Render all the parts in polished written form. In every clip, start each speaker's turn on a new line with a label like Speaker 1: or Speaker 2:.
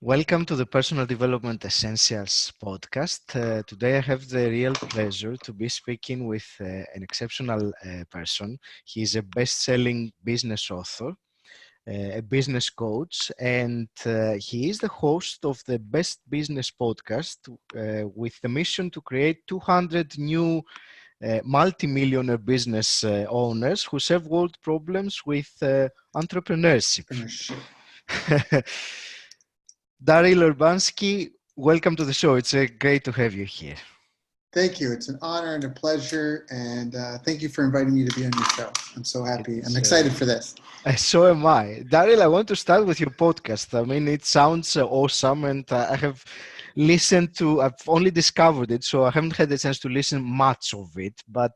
Speaker 1: Welcome to the Personal Development Essentials podcast. Today I have the real pleasure to be speaking with an exceptional person. He is a best-selling business author, a business coach, and he is the host of the Best Business podcast with the mission to create 200 new multi-millionaire business owners who solve world problems with entrepreneurship. Daryl Urbanski, welcome to the show. It's great to have you here.
Speaker 2: Thank you. It's an honor and a pleasure. And thank you for inviting me to be on your show. I'm so happy. I'm excited for this.
Speaker 1: So am I. Daryl, I want to start with your podcast. I mean, it sounds awesome. And I have listened to, I've only discovered it, so I haven't had the chance to listen much of it. But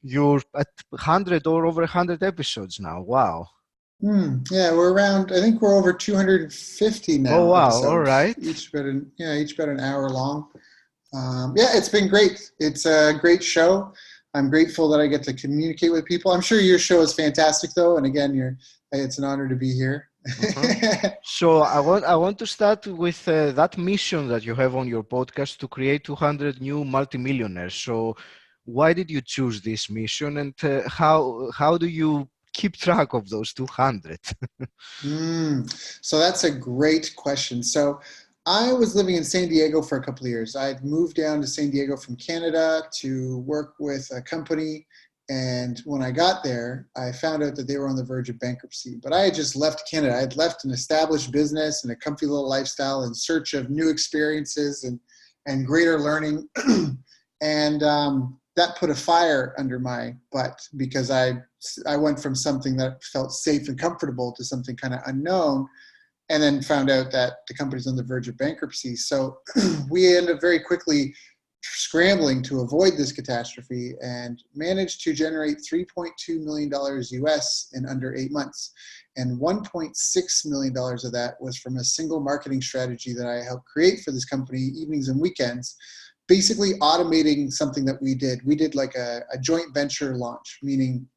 Speaker 1: you're at 100 or over 100 episodes now. Wow.
Speaker 2: Yeah, we're around, I think we're over 250 now.
Speaker 1: Oh, wow.
Speaker 2: Episodes.
Speaker 1: All right.
Speaker 2: Each about an hour long. It's been great. It's a great show. I'm grateful that I get to communicate with people. I'm sure your show is fantastic though. And again, it's an honor to be here.
Speaker 1: So I want to start with that mission that you have on your podcast to create 200 new multimillionaires. So why did you choose this mission, and how do you keep track of those 200?
Speaker 2: So that's a great question. So I was living in San Diego for a couple of years. I'd moved down to San Diego from Canada to work with a company. And when I got there, I found out that they were on the verge of bankruptcy. But I had just left Canada. I had left an established business and a comfy little lifestyle in search of new experiences and greater learning. And that put a fire under my butt because I went from something that felt safe and comfortable to something kind of unknown, and then found out that the company's on the verge of bankruptcy. So we ended up very quickly scrambling to avoid this catastrophe and managed to generate $3.2 million US in under 8 months. And $1.6 million of that was from a single marketing strategy that I helped create for this company, evenings and weekends, basically automating something that we did. We did like a joint venture launch, meaning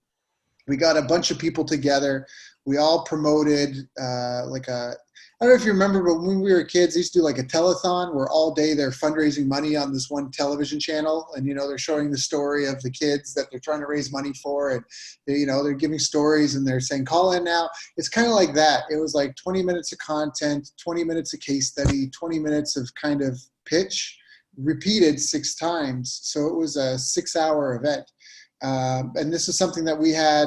Speaker 2: we got a bunch of people together. We all promoted I don't know if you remember, but when we were kids, they used to do like a telethon where all day they're fundraising money on this one television channel. And, they're showing the story of the kids that they're trying to raise money for. And, they're giving stories and they're saying, call in now. It's kind of like that. It was like 20 minutes of content, 20 minutes of case study, 20 minutes of kind of pitch, repeated 6 times. So it was a 6-hour event. And this is something that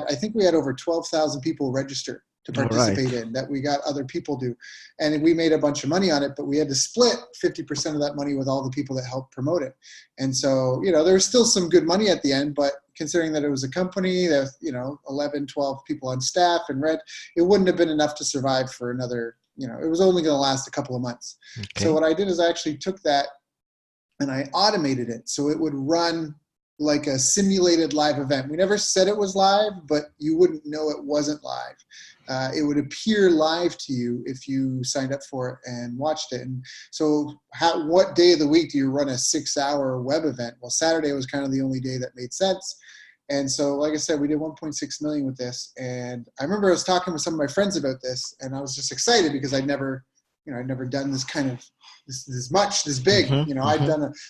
Speaker 2: I think we had over 12,000 people register to participate in, that we got other people do. And we made a bunch of money on it, but we had to split 50% of that money with all the people that helped promote it. And so, there was still some good money at the end, but considering that it was a company that, 11, 12 people on staff and it wouldn't have been enough to survive for another, it was only going to last a couple of months. Okay. So what I did is I actually took that and I automated it so it would run like a simulated live event. We never said it was live, but you wouldn't know it wasn't live. It would appear live to you if you signed up for it and watched it. And so what day of the week do you run a 6-hour web event? Well, Saturday was kind of the only day that made sense. And so, like I said, we did 1.6 million with this. And I remember I was talking with some of my friends about this, and I was just excited because I'd never done this kind of this big. I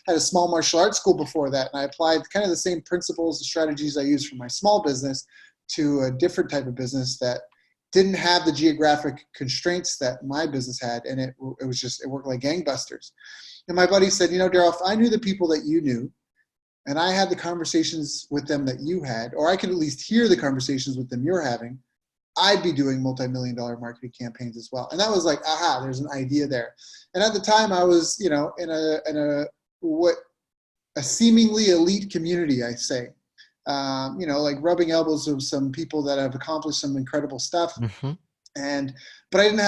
Speaker 2: had a small martial arts school before that, and I applied kind of the same principles and strategies I use for my small business to a different type of business that didn't have the geographic constraints that my business had, and it worked like gangbusters. And my buddy said, Daryl, if I knew the people that you knew, and I had the conversations with them that you had, or I could at least hear the conversations with them you're having, I'd be doing multi-million-dollar marketing campaigns as well. And that was like, aha, there's an idea there. And at the time I was, in a seemingly elite community, I say, like rubbing elbows with some people that have accomplished some incredible stuff. Mm-hmm. But I didn't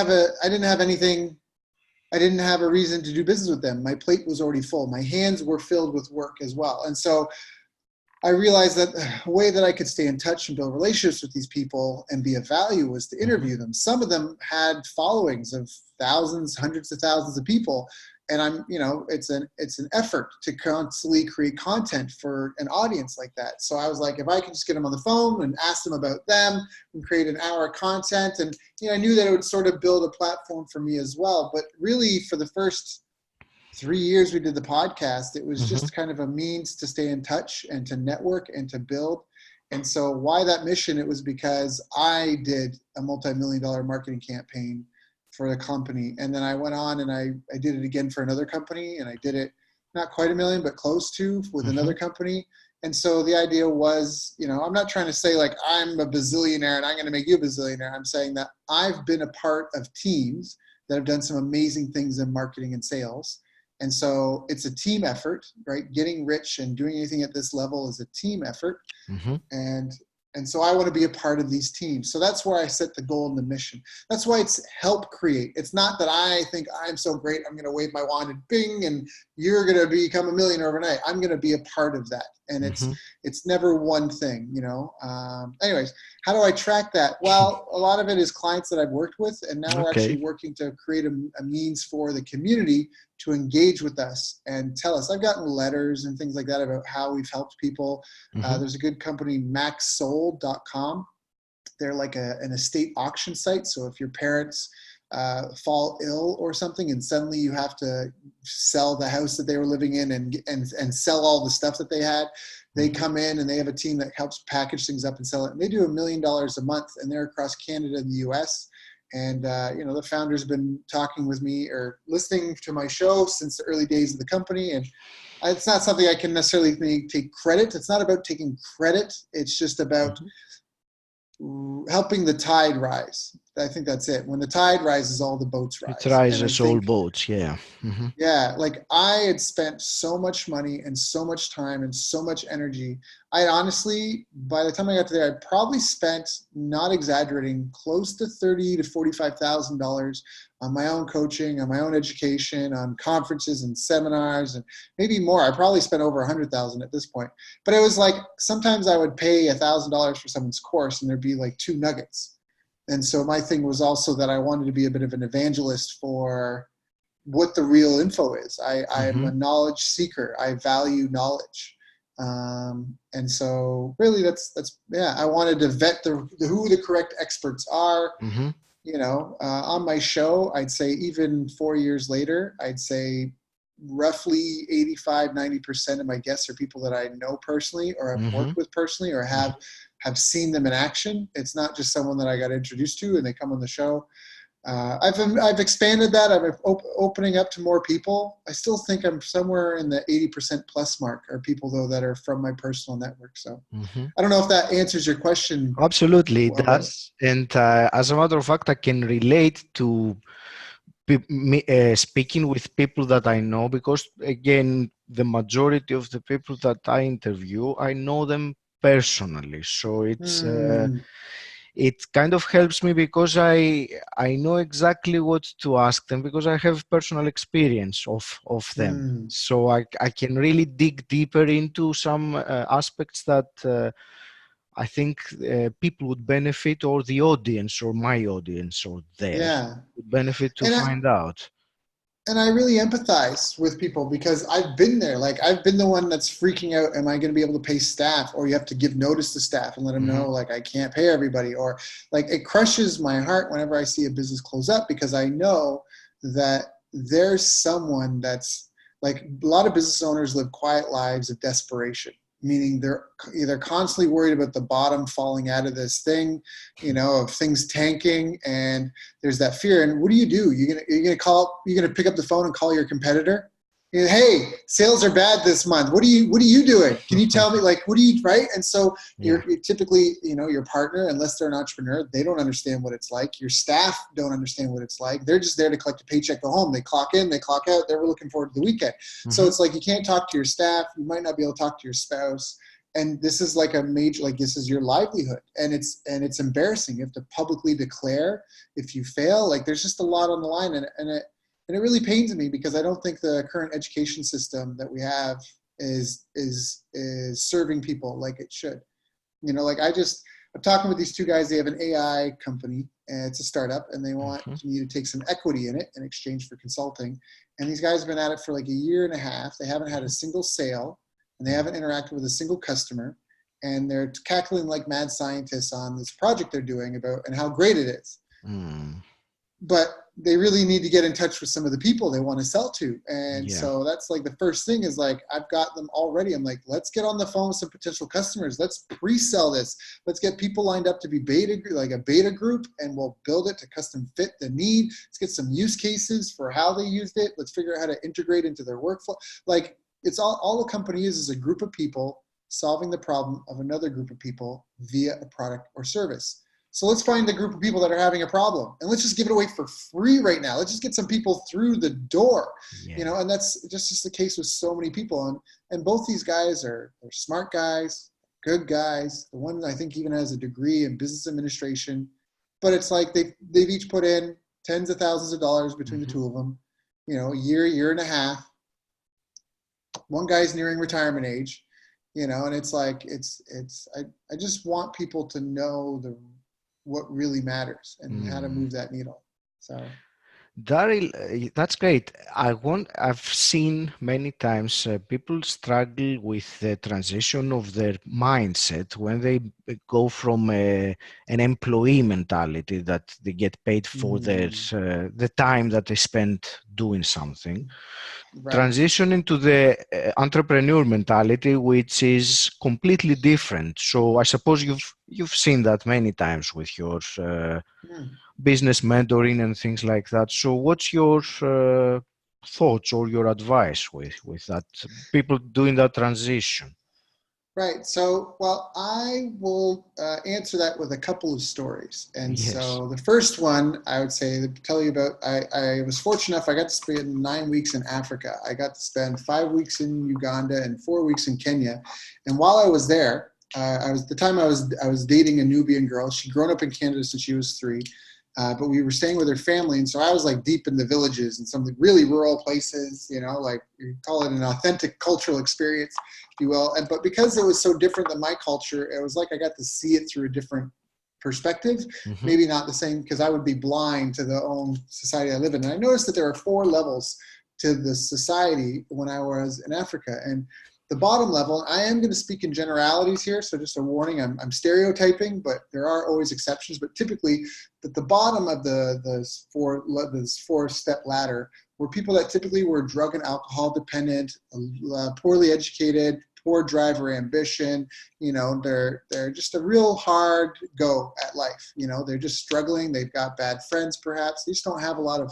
Speaker 2: have a reason to do business with them. My plate was already full. My hands were filled with work as well. And so I realized that a way that I could stay in touch and build relationships with these people and be of value was to interview them. Some of them had followings of thousands, hundreds of thousands of people. and I'm, it's an effort to constantly create content for an audience like that. So I was like, if I could just get them on the phone and ask them about them and create an hour of content, and I knew that it would sort of build a platform for me as well. But really, for the first 3 years we did the podcast, it was
Speaker 1: Mm-hmm.
Speaker 2: just kind of a means to stay in touch and to network and to build. And so why that mission? It was because I did a multi-million-dollar marketing campaign for the company. And then I went on and I did it again for another company, and I did it not quite a million, but close to, with
Speaker 1: Mm-hmm.
Speaker 2: another company. And so the idea was, I'm not trying to say like I'm a bazillionaire and I'm going to make you a bazillionaire. I'm saying that I've been a part of teams that have done some amazing things in marketing and sales. And so it's a team effort, right? Getting rich and doing anything at this level is a team effort.
Speaker 1: Mm-hmm.
Speaker 2: And so I want to be a part of these teams. So that's where I set the goal and the mission. That's why it's help create. It's not that I think I'm so great, I'm going to wave my wand and bing, and you're going to become a millionaire overnight. I'm going to be a part of that. And
Speaker 1: Mm-hmm.
Speaker 2: it's never one thing, Anyways, how do I track that? Well, a lot of it is clients that I've worked with, and now we're
Speaker 1: Okay.
Speaker 2: actually working to create a means for the community to engage with us and tell us. I've gotten letters and things like that about how we've helped people.
Speaker 1: Mm-hmm.
Speaker 2: There's a good company, maxsold.com. They're like an estate auction site. So if your parents fall ill or something, and suddenly you have to sell the house that they were living in and sell all the stuff that they had, they come in and they have a team that helps package things up and sell it. And they do $1 million a month, and they're across Canada and the US. And, the founder's been talking with me or listening to my show since the early days of the company. And it's not something I can necessarily take credit. It's not about taking credit. It's just about helping the tide rise. I think that's it. When the tide rises, all the boats
Speaker 1: It
Speaker 2: rise. And I
Speaker 1: rises all
Speaker 2: think,
Speaker 1: boats. Yeah. Mm-hmm.
Speaker 2: yeah, like I had spent so much money and so much time and so much energy. I honestly, by the time I got to there, I probably spent, not exaggerating, close to $30,000 to $45,000 on my own coaching, on my own education, on conferences and seminars, and maybe more. I probably spent over $100,000 at this point. But it was like sometimes I would pay $1,000 for someone's course, and there'd be like 2 nuggets. And so my thing was also that I wanted to be a bit of an evangelist for what the real info is. I'm
Speaker 1: Mm-hmm.
Speaker 2: a knowledge seeker. I value knowledge. And so really that's, I wanted to vet who the correct experts are.
Speaker 1: Mm-hmm.
Speaker 2: On my show, I'd say even 4 years later, I'd say roughly 85-90% of my guests are people that I know personally or have
Speaker 1: Mm-hmm.
Speaker 2: worked with personally or have seen them in action. It's not just someone that I got introduced to and they come on the show. I've expanded that. I'm opening up to more people. I still think I'm somewhere in the 80% plus mark are people though that are from my personal network. So
Speaker 1: Mm-hmm.
Speaker 2: I don't know if that answers your question.
Speaker 1: Absolutely, it
Speaker 2: About,
Speaker 1: does. And as a matter of fact, I can relate to speaking with people that I know, because again, the majority of the people that I interview, I know them personally. So it kind of helps me because I know exactly what to ask them because I have personal experience of them. So I can really dig deeper into some aspects that I think people would benefit, or the audience, or my audience, or theirs
Speaker 2: yeah.
Speaker 1: would benefit to
Speaker 2: And
Speaker 1: find out.
Speaker 2: I really empathize with people because I've been there. Like I've been the one that's freaking out. Am I going to be able to pay staff? Or you have to give notice to staff and let them
Speaker 1: Mm-hmm.
Speaker 2: know, like, I can't pay everybody. Or like, it crushes my heart whenever I see a business close up because I know that there's someone that's like, a lot of business owners live quiet lives of desperation, meaning they're either constantly worried about the bottom falling out of this thing, of things tanking, and there's that fear. And what do? You're gonna pick up the phone and call your competitor. Hey, sales are bad this month. What are you doing? Can you tell me, like, what do you, right? And so
Speaker 1: Yeah.
Speaker 2: you're typically, your partner, unless they're an entrepreneur, they don't understand what it's like. Your staff don't understand what it's like. They're just there to collect a paycheck, go home. They clock in, they clock out. They're looking forward to the weekend.
Speaker 1: Mm-hmm.
Speaker 2: So it's like, you can't talk to your staff. You might not be able to talk to your spouse. And this is like a major, like, this is your livelihood. And it's embarrassing. You have to publicly declare if you fail. Like, there's just a lot on the line. And it really pains me because I don't think the current education system that we have is serving people like it should. Like, I'm talking with these two guys. They have an AI company, and it's a startup, and they want
Speaker 1: Mhm.
Speaker 2: me to take some equity in it in exchange for consulting. And these guys have been at it for like a year and a half. They haven't had a single sale, and they haven't interacted with a single customer. And they're cackling like mad scientists on this project they're doing about and how great it is.
Speaker 1: Mm.
Speaker 2: But they really need to get in touch with some of the people they want to sell to. And
Speaker 1: Yeah.
Speaker 2: so that's like the first thing is like, I've got them already. I'm like, let's get on the phone with some potential customers. Let's pre-sell this. Let's get people lined up to be like a beta group, and we'll build it to custom fit the need. Let's get some use cases for how they used it. Let's figure out how to integrate into their workflow. Like, it's all the company is a group of people solving the problem of another group of people via a product or service. So let's find the group of people that are having a problem, and let's just give it away for free right now. Let's just get some people through the door,
Speaker 1: Yeah.
Speaker 2: and that's just the case with so many people. And both these guys they're smart guys, good guys. The one I think even has a degree in business administration, but it's like they've each put in tens of thousands of dollars between the
Speaker 1: Mhm.
Speaker 2: two of them, a year and a half. One guy's nearing retirement age, and it's like I just want people to know what really matters and how to
Speaker 1: Mm.
Speaker 2: move that needle. So
Speaker 1: Daryl, that's great. I've seen many times people struggle with the transition of their mindset when they go from an employee mentality that they get paid for the time that they spend doing something,
Speaker 2: right.
Speaker 1: transition into the entrepreneur mentality, which is completely different. So I suppose you've seen that many times with your
Speaker 2: Hmm.
Speaker 1: business mentoring and things like that. So what's your thoughts or your advice with that people doing that transition?
Speaker 2: Right. So, well, I will answer that with a couple of stories. And
Speaker 1: Yes.
Speaker 2: so the first one I would say to tell you about, I was fortunate enough, I got to spend 9 weeks in Africa. I got to spend 5 weeks in Uganda and 4 weeks in Kenya. And while I was there, I was dating a Nubian girl. She'd grown up in Canada since she was 3. But we were staying with her family, and so I was like deep in the villages and some really rural places, like you call it an authentic cultural experience, if you will. But because it was so different than my culture, it was like I got to see it through a different perspective.
Speaker 1: Hmm.
Speaker 2: Maybe not the same, because I would be blind to the own society I live in. And I noticed that there are 4 levels to the society when I was in Africa. And the bottom level, I am going to speak in generalities here, so just a warning, I'm stereotyping, but there are always exceptions. But typically, at the bottom of this 4-step ladder were people that typically were drug and alcohol dependent, poorly educated, poor driver ambition. They're just a real hard go at life. They're just struggling. They've got bad friends, perhaps. They just don't have a lot of,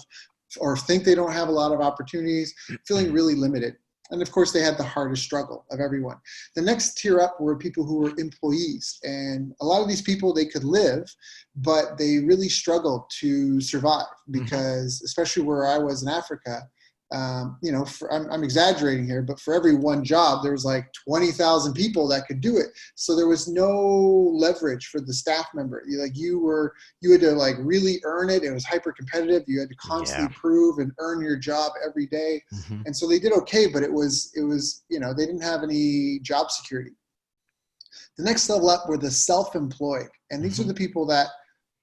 Speaker 2: or think they don't have a lot of opportunities, feeling really limited. And of course, they had the hardest struggle of everyone. The next tier up were people who were employees. And a lot of these people, they could live, but they really struggled to survive
Speaker 1: Hmm.
Speaker 2: because, especially where I was in Africa, I'm exaggerating here, but for every one job, there was like 20,000 people that could do it. So there was no leverage for the staff member. You had to like really earn it. It was hyper competitive. You had to
Speaker 1: Yeah.
Speaker 2: constantly prove and earn your job every day.
Speaker 1: Hmm.
Speaker 2: And so they did okay, but it was, they didn't have any job security. The next level up were the self-employed. And these are
Speaker 1: Hmm.
Speaker 2: the people that,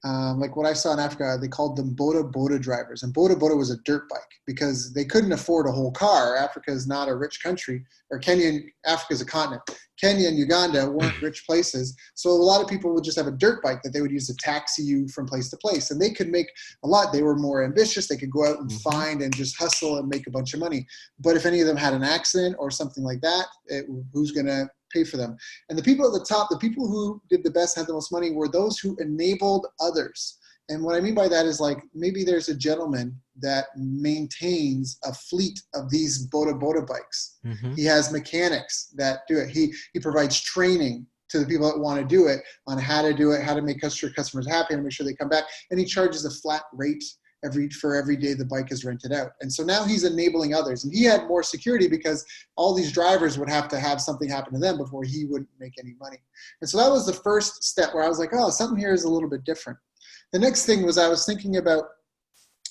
Speaker 2: like what I saw in Africa, they called them boda drivers. And boda was a dirt bike because they couldn't afford a whole car. Africa is not a rich country, or Africa is a continent. Kenya and Uganda weren't rich places. So a lot of people would just have a dirt bike that they would use to taxi you from place to place. And they could make a lot. They were more ambitious. They could go out and
Speaker 1: Hmm.
Speaker 2: find and just hustle and make a bunch of money. But if any of them had an accident or something like that, who's going to pay for them? And the people at the top, the people who did the best, had the most money, were those who enabled others. And what I mean by that is, like, maybe there's a gentleman that maintains a fleet of these boda bikes.
Speaker 1: Hmm.
Speaker 2: He has mechanics that do it. He provides training to the people that want to do it on how to do it, how to make customers happy, and make sure they come back. And he charges a flat rate for every day the bike is rented out. And so now he's enabling others. And he had more security because all these drivers would have to have something happen to them before he wouldn't make any money. And so that was the first step where I was like, oh, something here is a little bit different. The next thing was I was thinking about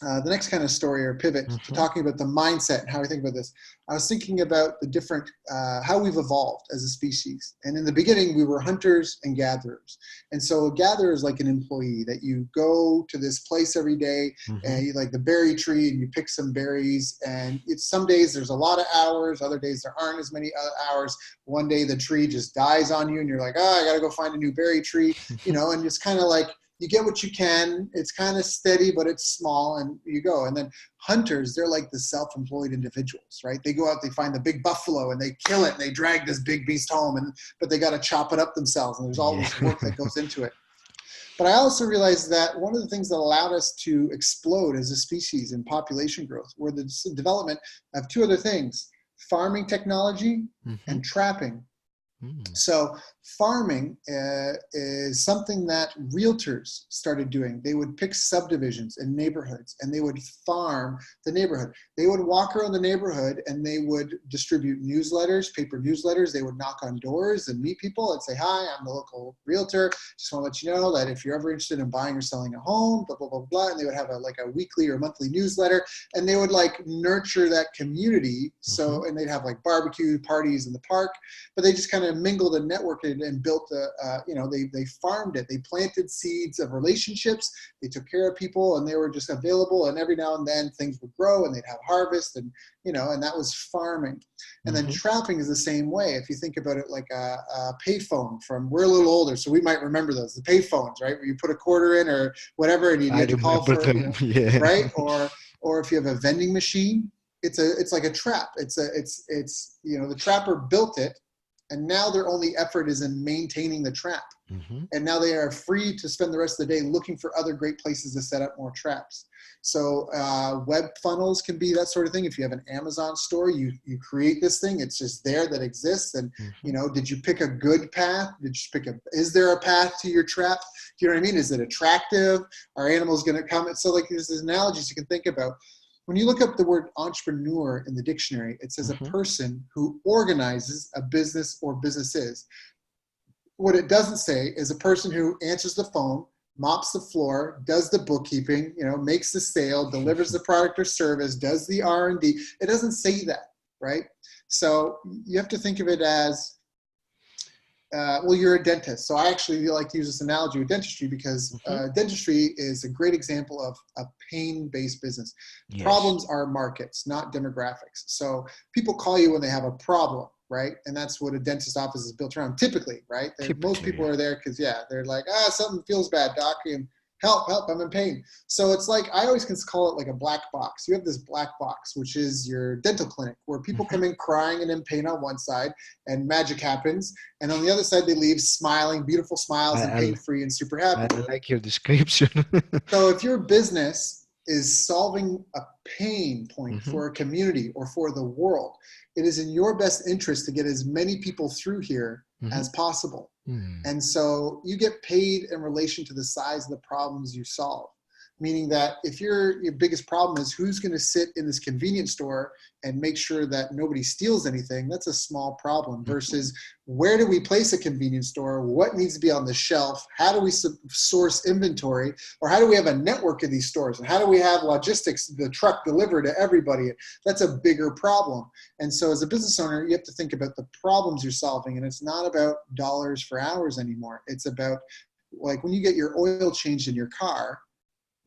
Speaker 2: the next kind of story or pivot to talking about the mindset and how we think about this, I was thinking about the different, how we've evolved as a species. And in the beginning, we were hunters and gatherers. And so a gatherer is like an employee that you go to this place every day and you like the berry tree and you pick some berries. And it's some days there's a lot of hours, other days there aren't as many hours. One day the tree just dies on you and you're like, oh, I got to go find a new berry tree, you know, and it's kind of like, you get what you can. It's kind of steady, but it's small, and you go. And then hunters, they're like the self-employed individuals, right? They go out, they find the big buffalo, and they kill it, and they drag this big beast home, but they got to chop it up themselves, and there's all this work that goes into it. But I also realized that one of the things that allowed us to explode as a species in population growth were the development of two other things: farming technology and trapping. So farming is something that realtors started doing. They would pick subdivisions in neighborhoods and they would farm the neighborhood. They would walk around the neighborhood and they would distribute newsletters, paper newsletters. They would knock on doors and meet people and say, hi, I'm the local realtor. Just want to let you know that if you're ever interested in buying or selling a home, blah, blah, blah, blah. And they would have a weekly or monthly newsletter, and they would like nurture that community. So, and they'd have like barbecue parties in the park, but they just kind of mingled and networked and built they farmed it. They planted seeds of relationships. They took care of people, and they were just available. And every now and then things would grow, and they'd have harvest, and and that was farming. And then trapping is the same way. If you think about it like a payphone we're a little older, so we might remember those, the payphones, right? Where you put a quarter in or whatever, and you had to call for it,
Speaker 1: yeah.
Speaker 2: right? Or if you have a vending machine, it's like a trap. It's the trapper built it, and now their only effort is in maintaining the trap. And now they are free to spend the rest of the day looking for other great places to set up more traps. So web funnels can be that sort of thing. If you have an Amazon store, you create this thing. It's just there that exists. And, did you pick a good path? Is there a path to your trap? Do you know what I mean? Is it attractive? Are animals going to come? And so like there's these analogies you can think about. When you look up the word entrepreneur in the dictionary, it says a person who organizes a business or businesses. What it doesn't say is a person who answers the phone, mops the floor, does the bookkeeping, makes the sale, delivers the product or service, does the R&D. It doesn't say that, right? So you have to think of it as, you're a dentist. So I actually like to use this analogy with dentistry because dentistry is a great example of a pain-based business. Yes. Problems are markets, not demographics. So people call you when they have a problem, right? And that's what a dentist office is built around typically, right? Most people are there because, they're like, something feels bad, doc, and help, I'm in pain. So it's like, I always can call it like a black box. You have this black box, which is your dental clinic, where people come in crying and in pain on one side, and magic happens. And on the other side, they leave smiling, beautiful smiles and pain-free and super happy.
Speaker 1: I like your description.
Speaker 2: So if your business is solving a pain point for a community or for the world, it is in your best interest to get as many people through here as possible. And so you get paid in relation to the size of the problems you solve. Meaning that if your biggest problem is who's going to sit in this convenience store and make sure that nobody steals anything, that's a small problem versus where do we place a convenience store? What needs to be on the shelf? How do we source inventory? Or how do we have a network of these stores? And how do we have logistics, the truck delivered to everybody? That's a bigger problem. And so as a business owner, you have to think about the problems you're solving. And it's not about dollars for hours anymore. It's about like when you get your oil changed in your car,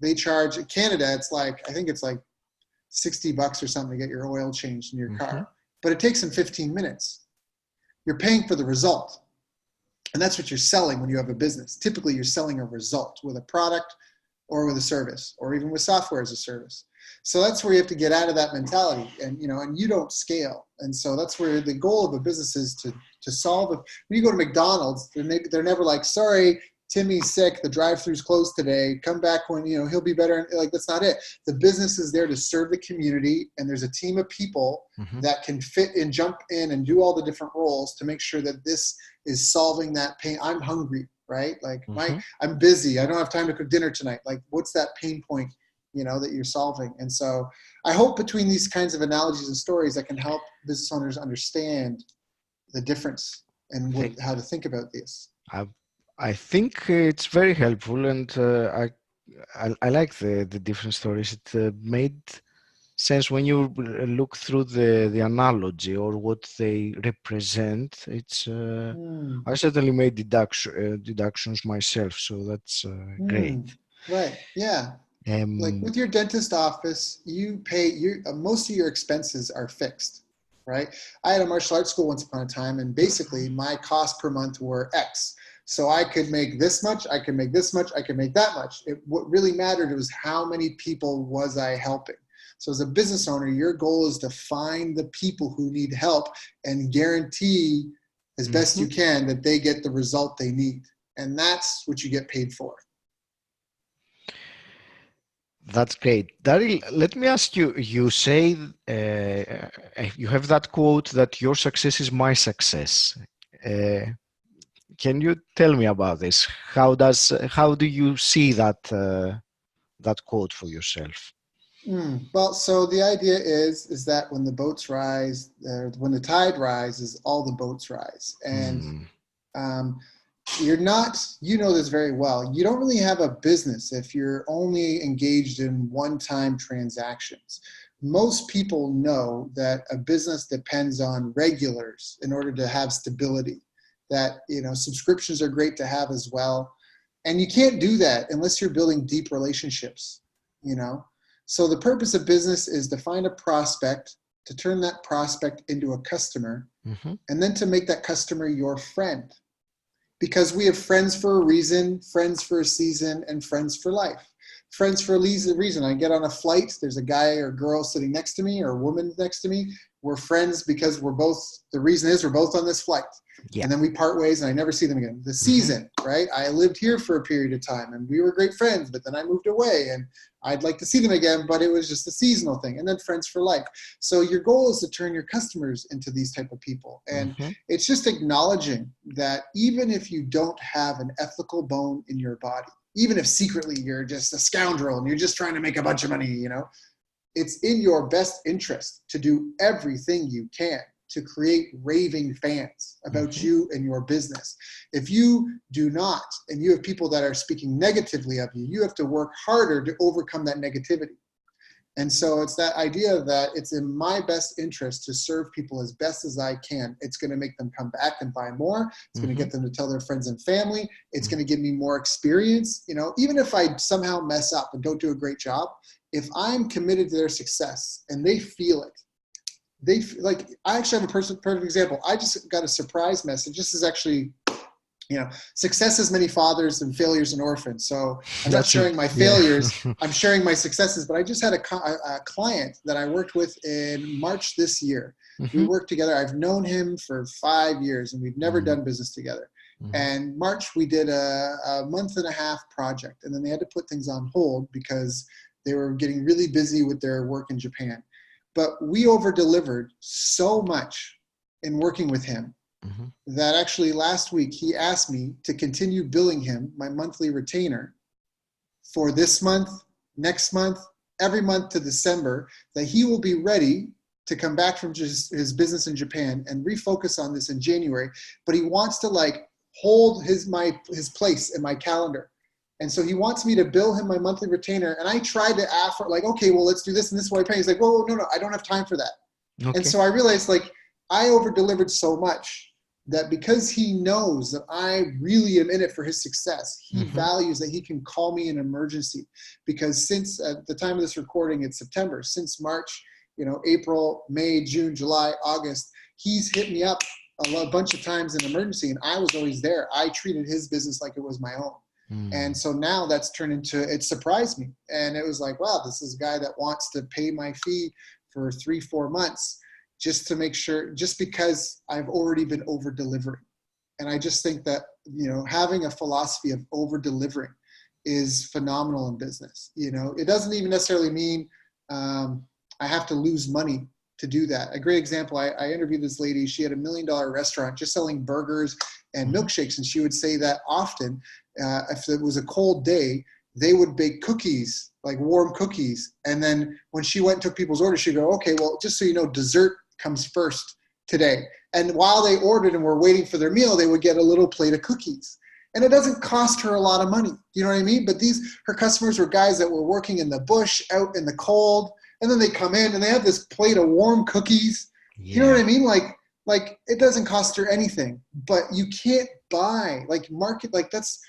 Speaker 2: they charge in Canada, I think it's like $60 or something to get your oil changed in your car, but it takes them 15 minutes. You're paying for the result. And that's what you're selling when you have a business. Typically you're selling a result with a product or with a service, or even with software as a service. So that's where you have to get out of that mentality, and you don't scale. And so that's where the goal of a business is to solve it. When you go to McDonald's, they're never like, sorry, Timmy's sick, the drive-thru's closed today, come back when he'll be better. Like, that's not it. The business is there to serve the community, and there's a team of people that can fit and jump in and do all the different roles to make sure that this is solving that pain. I'm hungry, right? Like I'm busy, I don't have time to cook dinner tonight. Like, what's that pain point that you're solving? And so I hope between these kinds of analogies and stories, I can help business owners understand the difference and how to think about this.
Speaker 1: I think it's very helpful, and I like the different stories. It made sense when you look through the analogy or what they represent. It's
Speaker 2: Hmm.
Speaker 1: I certainly made deductions myself, so that's great.
Speaker 2: Hmm. Right. Yeah. Like
Speaker 1: Um,
Speaker 2: with your dentist office, you pay most of your expenses are fixed, right? I had a martial arts school once upon a time, and basically my costs per month were X. So I could make this much, I could make this much, I could make that much. What really mattered was how many people was I helping. So as a business owner, your goal is to find the people who need help and guarantee as best
Speaker 1: mhm.
Speaker 2: you can that they get the result they need. And that's what you get paid for.
Speaker 1: That's great. Daryl, let me ask you, you say you have that quote that your success is my success. Uh, can you tell me about this? How do you see that quote for yourself?
Speaker 2: Well, so the idea is that when the boats rise, when the tide rises, all the boats rise, and
Speaker 1: Hmm.
Speaker 2: um, you're not. You know this very well. You don't really have a business if you're only engaged in one-time transactions. Most people know that a business depends on regulars in order to have stability. That subscriptions are great to have as well, and you can't do that unless you're building deep relationships. You know so the purpose of business is to find a prospect, to turn that prospect into a customer,
Speaker 1: Hmm.
Speaker 2: and then to make that customer your friend. Because we have friends for a reason, friends for a season, and friends for life. Friends for a reason. I get on a flight, there's a guy or girl sitting next to me or a woman next to me. We're friends because the reason is we're both on this flight.
Speaker 1: Yeah.
Speaker 2: And then we part ways and I never see them again. The
Speaker 1: Hmm.
Speaker 2: season, right? I lived here for a period of time and we were great friends, but then I moved away and I'd like to see them again, but it was just a seasonal thing. And then friends for life. So your goal is to turn your customers into these type of people. And
Speaker 1: Hmm.
Speaker 2: it's just acknowledging that even if you don't have an ethical bone in your body, even if secretly you're just a scoundrel and you're just trying to make a bunch of money, it's in your best interest to do everything you can to create raving fans about
Speaker 1: Hmm.
Speaker 2: you and your business. If you do not, and you have people that are speaking negatively of you, you have to work harder to overcome that negativity. And so it's that idea that it's in my best interest to serve people as best as I can. It's going to make them come back and buy more. It's going to
Speaker 1: Hmm.
Speaker 2: get them to tell their friends and family. It's going to give me more experience. Even if I somehow mess up and don't do a great job, if I'm committed to their success and they feel it, like, I actually have a perfect example. I just got a surprise message. This is actually, success has many fathers and failures and orphans. So I'm not
Speaker 1: That's it.
Speaker 2: sharing my
Speaker 1: Yeah.
Speaker 2: failures. I'm sharing my successes. But I just had a client that I worked with in March this year. We
Speaker 1: Hmm.
Speaker 2: worked together. I've known him for 5 years and we've never
Speaker 1: Hmm.
Speaker 2: done business together.
Speaker 1: Hmm.
Speaker 2: And March, we did a month and a half project. And then they had to put things on hold because they were getting really busy with their work in Japan. But we over delivered so much in working with him
Speaker 1: Hmm.
Speaker 2: that actually last week he asked me to continue billing him my monthly retainer for this month, next month, every month to December, that he will be ready to come back from just his business in Japan and refocus on this in January. But he wants to hold his place in my calendar. And so he wants me to bill him my monthly retainer. And I tried to ask for okay, well, let's do this and this is what I pay. He's like, whoa, no, I don't have time for that. And
Speaker 1: Okay.
Speaker 2: so I realized I over delivered so much that because he knows that I really am in it for his success, he
Speaker 1: Hmm.
Speaker 2: values that he can call me in an emergency. Because since at the time of this recording, it's September, since March, April, May, June, July, August, he's hit me up a bunch of times in emergency and I was always there. I treated his business like it was my own. And
Speaker 1: Mm.
Speaker 2: so now that's turned into, it surprised me. And it was like, wow, this is a guy that wants to pay my fee for 3-4 months just to make sure, just because I've already been over delivering. And I just think that, having a philosophy of over delivering is phenomenal in business. It doesn't even necessarily mean I have to lose money to do that. A great example, I interviewed this lady. She had $1 million restaurant just selling burgers and
Speaker 1: Mhm.
Speaker 2: milkshakes. And she would say that often, if it was a cold day, they would bake cookies, like warm cookies. And then when she went and took people's orders, she'd go, okay, well, just so you know, dessert comes first today. And while they ordered and were waiting for their meal, they would get a little plate of cookies. And it doesn't cost her a lot of money. You know what I mean? But her customers were guys that were working in the bush, out in the cold, and then they come in and they have this plate of warm cookies. You know what I mean? Like it doesn't cost her anything, but you can't buy, like, market, like, that's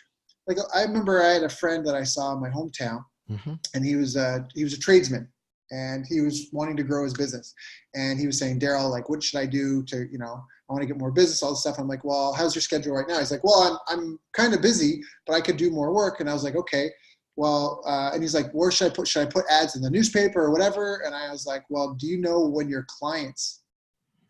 Speaker 2: like, I remember I had a friend that I saw in my hometown, and he was a tradesman, and he was wanting to grow his business. And he was saying, Daryl, like, what should I do to, I want to get more business, all this stuff. I'm like, well, how's your schedule right now? He's like, well, I'm kind of busy, but I could do more work. And I was like, okay, well, and he's like, where should I put ads in the newspaper or whatever? And I was like, well, do you know when your clients'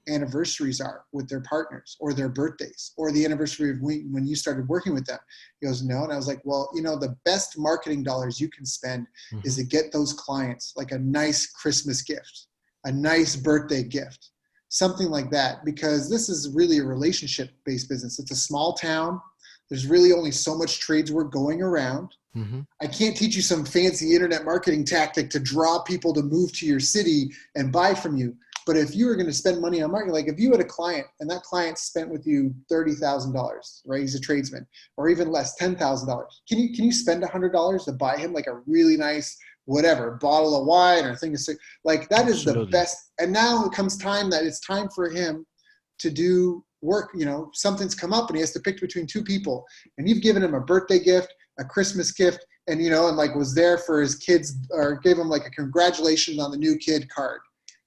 Speaker 2: anniversaries are with their partners, or their birthdays, or the anniversary of when you started working with them? He goes, no. And I was like, well, the best marketing dollars you can spend is to get those clients like a nice Christmas gift, a nice birthday gift, something like that, because this is really a relationship-based business. It's a small town. There's really only so much trades work going around. I can't teach you some fancy internet marketing tactic to draw people to move to your city and buy from you. But if you were going to spend money on marketing, like if you had a client and that client spent with you $30,000, right? He's a tradesman, or even less, $10,000. Can you spend $100 to buy him like a really nice, whatever, bottle of wine or thing of, like, that is the best. And now it comes time that it's time for him to do work. Something's come up and he has to pick between two people, and you've given him a birthday gift, a Christmas gift, and and like was there for his kids, or gave him like a congratulations on the new kid card.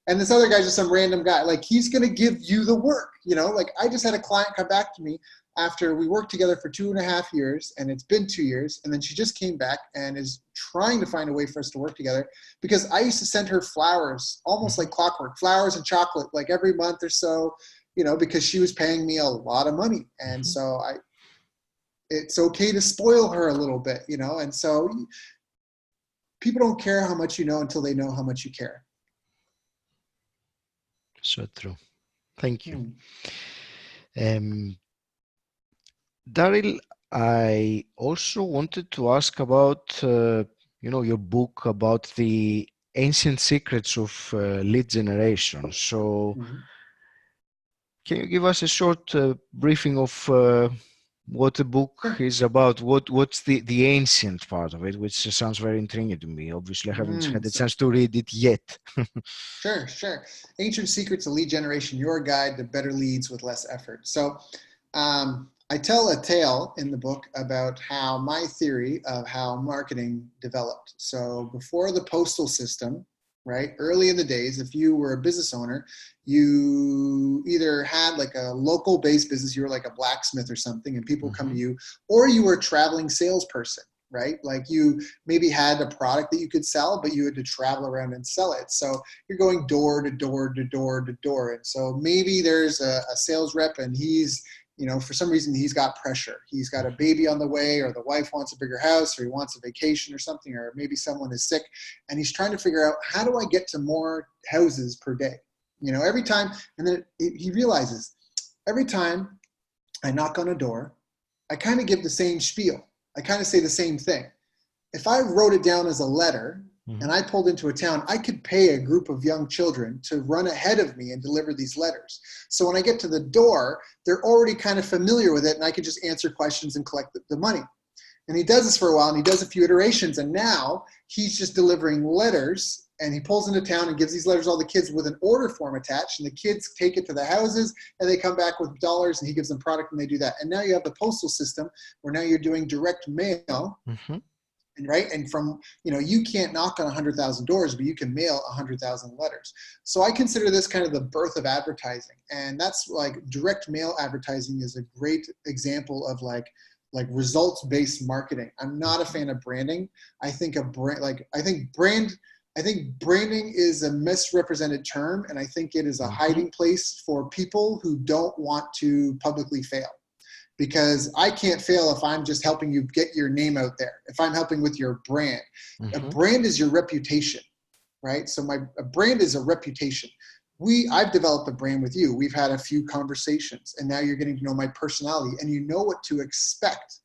Speaker 2: And this other guy's just some random guy. Like, he's going to give you the work, like, I just had a client come back to me after we worked together for 2.5 years, and it's been 2 years. And then she just came back and is trying to find a way for us to work together, because I used to send her flowers, almost like clockwork, flowers and chocolate, like every month or so, because she was paying me a lot of money. And so it's okay to spoil her a little bit, and so people don't care how much you know until they know how much you care.
Speaker 1: So true. Thank you. Daryl, I also wanted to ask about, your book about the ancient secrets of lead generation. So can you give us a short briefing of what the book is about? What's the ancient part of it, which sounds very intriguing to me. Obviously, I haven't had the chance to read it yet.
Speaker 2: Sure. Ancient Secrets of Lead Generation, your guide to better leads with less effort. So I tell a tale in the book about how my theory of how marketing developed. So before the postal system, right, early in the days, if you were a business owner, you either had like a local based business, you were like a blacksmith or something, and people come to you, or you were a traveling salesperson, right? Like, you maybe had a product that you could sell, but you had to travel around and sell it. So you're going door to door to door to door. And so maybe there's a sales rep, and he's, for some reason he's got pressure. He's got a baby on the way, or the wife wants a bigger house, or he wants a vacation or something, or maybe someone is sick, and he's trying to figure out, how do I get to more houses per day? Every time, and then he realizes, every time I knock on a door, I kind of give the same spiel. I kind of say the same thing. If I wrote it down as a letter and I pulled into a town, I could pay a group of young children to run ahead of me and deliver these letters. So when I get to the door, they're already kind of familiar with it, and I can just answer questions and collect the money. And he does this for a while, and he does a few iterations, and now he's just delivering letters, and he pulls into town and gives these letters to all the kids with an order form attached, and the kids take it to the houses, and they come back with dollars, and he gives them product, and they do that. And now you have the postal system, where now you're doing direct mail, right? And from, you can't knock on 100,000 doors, but you can mail 100,000 letters. So I consider this kind of the birth of advertising. And that's like, direct mail advertising is a great example of like results-based marketing. I'm not a fan of branding. I think branding is a misrepresented term, and I think it is a hiding place for people who don't want to publicly fail. Because I can't fail if I'm just helping you get your name out there, if I'm helping with your brand. A brand is your reputation, right? So a brand is a reputation. I've developed a brand with you. We've had a few conversations, and now you're getting to know my personality, and you know what to expect.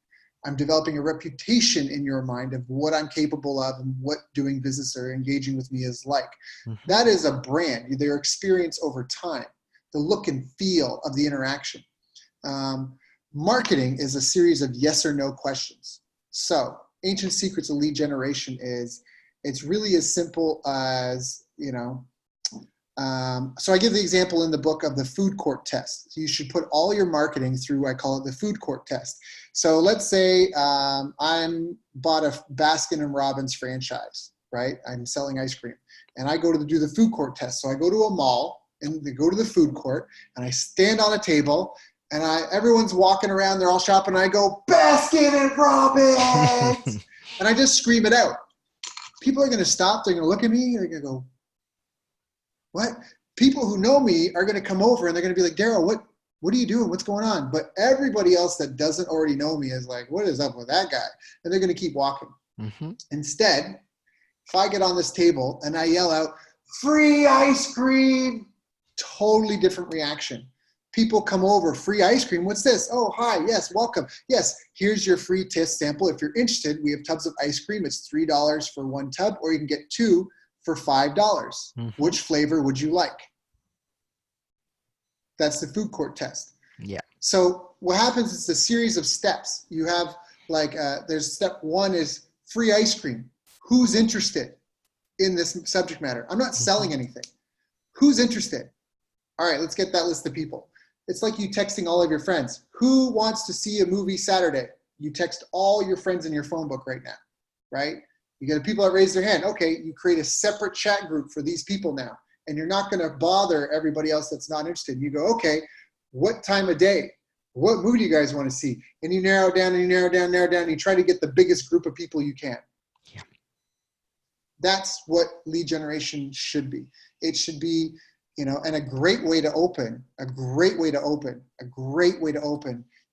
Speaker 2: I'm developing a reputation in your mind of what I'm capable of and what doing business or engaging with me is like. That is a brand, their experience over time, the look and feel of the interaction. Marketing is a series of yes or no questions. So ancient secrets of lead generation is, it's really as simple as, so I give the example in the book of the food court test. You should put all your marketing through, I call it the food court test. So let's say I'm bought a Baskin and Robbins franchise, right? I'm selling ice cream, and I go to do the food court test. So I go to a mall and they go to the food court, and I stand on a table, and everyone's walking around, they're all shopping, and I go, Baskin and Robbins, and I just scream it out. People are going to stop, they're going to look at me, they're going to go, what? People who know me are going to come over and they're going to be like, Daryl, what are you doing? What's going on? But everybody else that doesn't already know me is like, what is up with that guy? And they're going to keep walking. Instead, if I get on this table and I yell out, free ice cream, totally different reaction. People come over, free ice cream. What's this? Oh, hi. Yes, welcome. Yes, here's your free test sample. If you're interested, we have tubs of ice cream. It's $3 for one tub, or you can get 2 for $5. Which flavor would you like? That's the food court test.
Speaker 1: Yeah.
Speaker 2: So what happens is a series of steps. You have there's step 1 is free ice cream. Who's interested in this subject matter? I'm not selling anything. Who's interested? All right, let's get that list of people. It's like you texting all of your friends. Who wants to see a movie Saturday? You text all your friends in your phone book right now, right? You get people that raise their hand. Okay, you create a separate chat group for these people now, and you're not going to bother everybody else that's not interested. You go, okay, what time of day? What movie do you guys want to see? And you narrow down and you narrow down, and you try to get the biggest group of people you can.
Speaker 1: Yeah.
Speaker 2: That's what lead generation should be. It should be, and a great way to open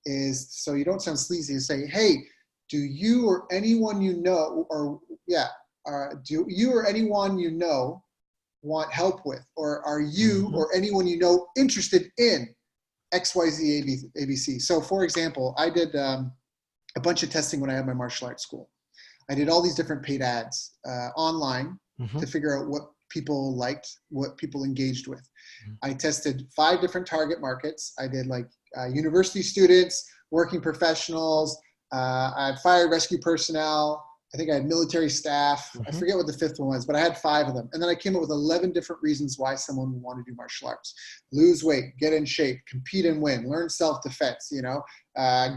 Speaker 2: is, so you don't sound sleazy, to say, hey, do you or anyone you know, do you or anyone you know want help with, or are you or anyone you know interested in XYZ ABC? So for example, I did a bunch of testing when I had my martial arts school. I did all these different paid ads online to figure out what people liked, what people engaged with. I tested 5 different target markets. I did university students, working professionals, I had fire rescue personnel. I think I had military staff. I forget what the 5th one was, but I had 5 of them. And then I came up with 11 different reasons why someone would want to do martial arts. Lose weight, get in shape, compete and win, learn self-defense,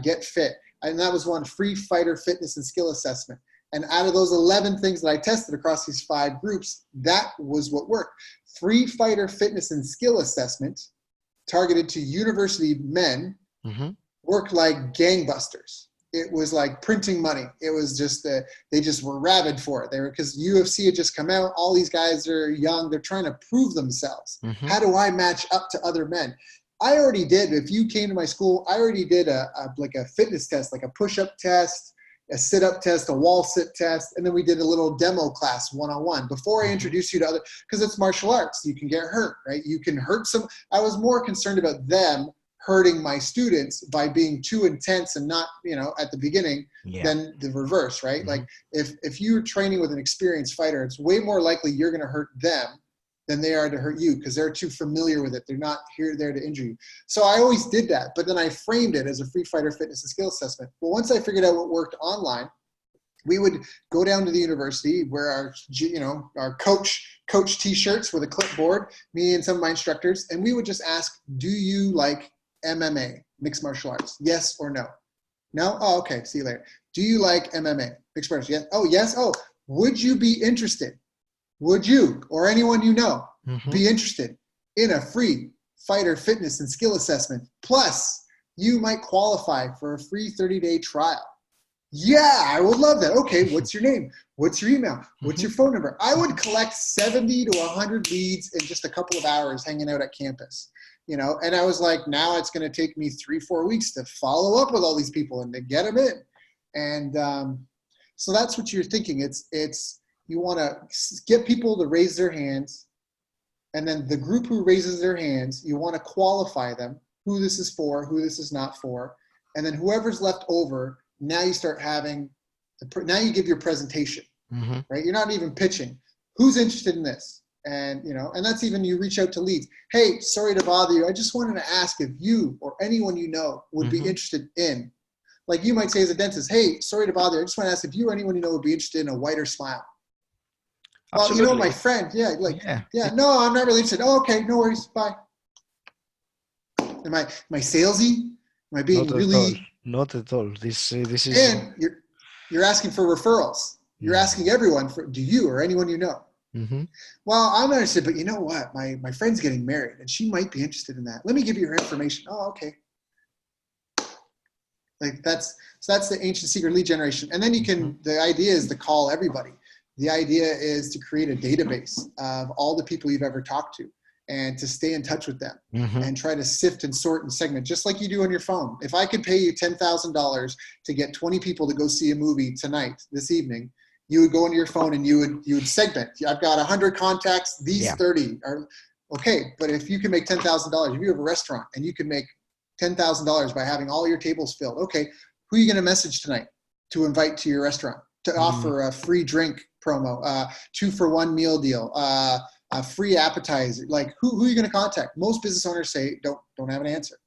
Speaker 2: get fit. And that was one, free fighter fitness and skill assessment. And out of those 11 things that I tested across these 5 groups, that was what worked. Free fighter fitness and skill assessment targeted to university men worked like gangbusters. It was like printing money. It was just they just were rabid for it. Because UFC had just come out. All these guys are young. They're trying to prove themselves. How do I match up to other men? I already did. If you came to my school, I already did a fitness test, like a push-up test, a sit-up test, a wall sit test, and then we did a little demo class one-on-one before I introduced you to other, because it's martial arts. You can get hurt, right? You can hurt some. I was more concerned about them hurting my students by being too intense and not, at the beginning than the reverse, right? Like if you're training with an experienced fighter, it's way more likely you're going to hurt them than they are to hurt you, because they're too familiar with it. They're not there to injure you. So I always did that, but then I framed it as a free fighter fitness and skill assessment. But once I figured out what worked online, we would go down to the university, wear our coach t-shirts with a clipboard, me and some of my instructors, and we would just ask, do you like MMA, mixed martial arts? Yes or no? No? Oh, okay. See you later. Do you like MMA, mixed martial arts? Yes. Oh, yes. Oh, would you be interested? Would you or anyone you know be interested in a free fighter fitness and skill assessment? Plus, you might qualify for a free 30-day trial. Yeah, I would love that. Okay, what's your name? What's your email? What's your phone number? I would collect 70 to 100 leads in just a couple of hours hanging out at campus. And I was like, now it's going to take me 3-4 weeks to follow up with all these people and to get them in. And so that's what you're thinking. It's you want to get people to raise their hands, and then the group who raises their hands, you want to qualify them, who this is for, who this is not for, and then whoever's left over, now you start now you give your presentation, right? You're not even pitching. Who's interested in this? And, and that's even you reach out to leads. Hey, sorry to bother you. I just wanted to ask if you or anyone you know would be interested in, like you might say as a dentist, hey, sorry to bother you. I just want to ask if you or anyone you know would be interested in a whiter smile.
Speaker 1: Absolutely.
Speaker 2: Well, my friend, no, I'm not really interested. Oh, okay, no worries, bye. Am I salesy? Am I being really?
Speaker 1: Not at all. This is.
Speaker 2: And you're asking for referrals. You're asking everyone for, do you or anyone you know? Well, I'm not interested, but you know what? My friend's getting married and she might be interested in that. Let me give you her information. Oh, okay. Like that's the ancient secret lead generation. And then you can, the idea is to call everybody. The idea is to create a database of all the people you've ever talked to and to stay in touch with them and try to sift and sort and segment, just like you do on your phone. If I could pay you $10,000 to get 20 people to go see a movie tonight, this evening, you would go into your phone and you would segment. I've got 100 contacts. These 30 are okay. But if you can make $10,000, if you have a restaurant and you can make $10,000 by having all your tables filled, okay, who are you going to message tonight to invite to your restaurant, to offer a free drink promo, 2-for-1 meal deal, a free appetizer? Like who are you going to contact? Most business owners say don't have an answer.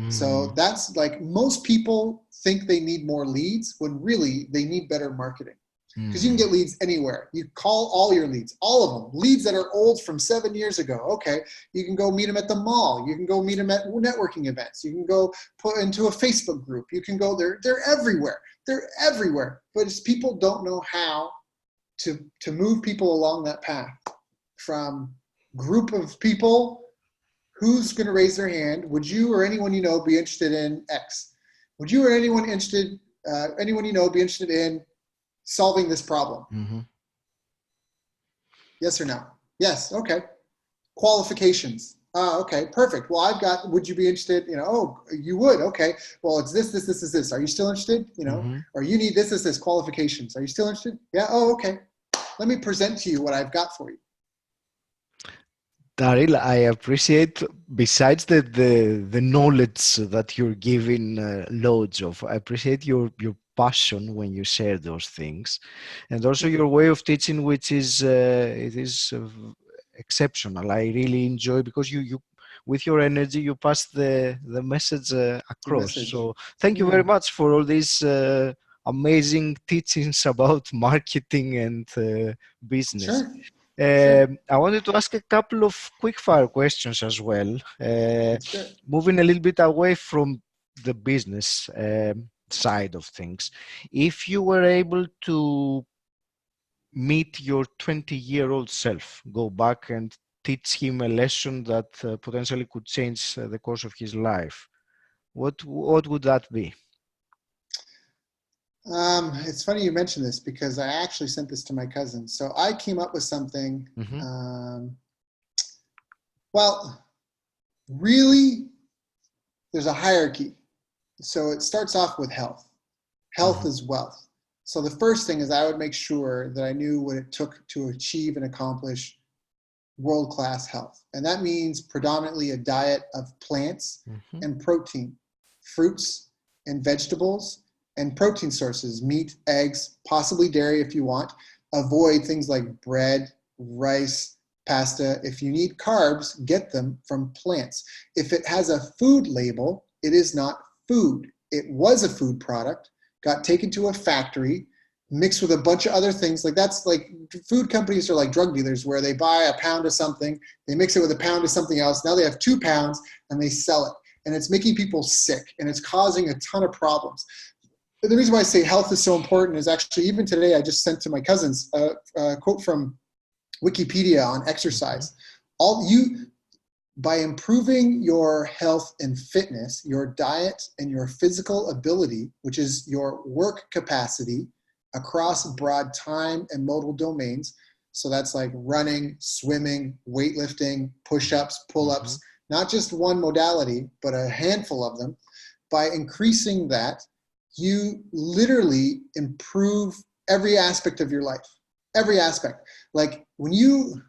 Speaker 2: So that's like, most people think they need more leads when really they need better marketing. Because you can get leads anywhere. You call all your leads, all of them. Leads that are old from 7 years ago. Okay, you can go meet them at the mall. You can go meet them at networking events. You can go put into a Facebook group. You can go there. They're everywhere. They're everywhere. But it's people don't know how to move people along that path from group of people. Who's going to raise their hand? Would you or anyone you know be interested in X? Would you or anyone you know be interested in solving this problem? Yes or no? Yes. Okay. Qualifications. Okay, perfect. Well, would you be interested? Oh, you would. Okay. Well, it's this. Are you still interested? Or you need this. Qualifications. Are you still interested? Yeah. Oh, okay. Let me present to you what I've got for you.
Speaker 1: Daryl, I appreciate, besides the knowledge that you're giving loads of, I appreciate your passion when you share those things, and also your way of teaching, which is exceptional. I really enjoy, because you with your energy you pass the message across. So thank you very much for all these amazing teachings about marketing and business.
Speaker 2: Sure. Sure.
Speaker 1: I wanted to ask a couple of quick-fire questions as well, moving a little bit away from the business side of things. If you were able to meet your 20-year-old self, go back and teach him a lesson that potentially could change the course of his life, what would that be?
Speaker 2: It's funny you mentioned this, because I actually sent this to my cousin. So I came up with something. Well, really, there's a hierarchy. So it starts off with health. Health is wealth. So the first thing is I would make sure that I knew what it took to achieve and accomplish world-class health. And that means predominantly a diet of plants and protein, fruits and vegetables, and protein sources, meat, eggs, possibly dairy if you want. Avoid things like bread, rice, pasta. If you need carbs, get them from plants. If it has a food label, it is not food. It was a food product, got taken to a factory, mixed with a bunch of other things. Like, that's like, food companies are like drug dealers, where they buy a pound of something, they mix it with a pound of something else. Now they have 2 pounds and they sell it. And it's making people sick, and it's causing a ton of problems. The reason why I say health is so important is actually, even today, I just sent to my cousins a quote from Wikipedia on exercise. By improving your health and fitness, your diet and your physical ability, which is your work capacity across broad time and modal domains. So that's like running, swimming, weightlifting, push-ups, pull-ups, not just one modality, but a handful of them. By increasing that, you literally improve every aspect of your life, every aspect. Like, when you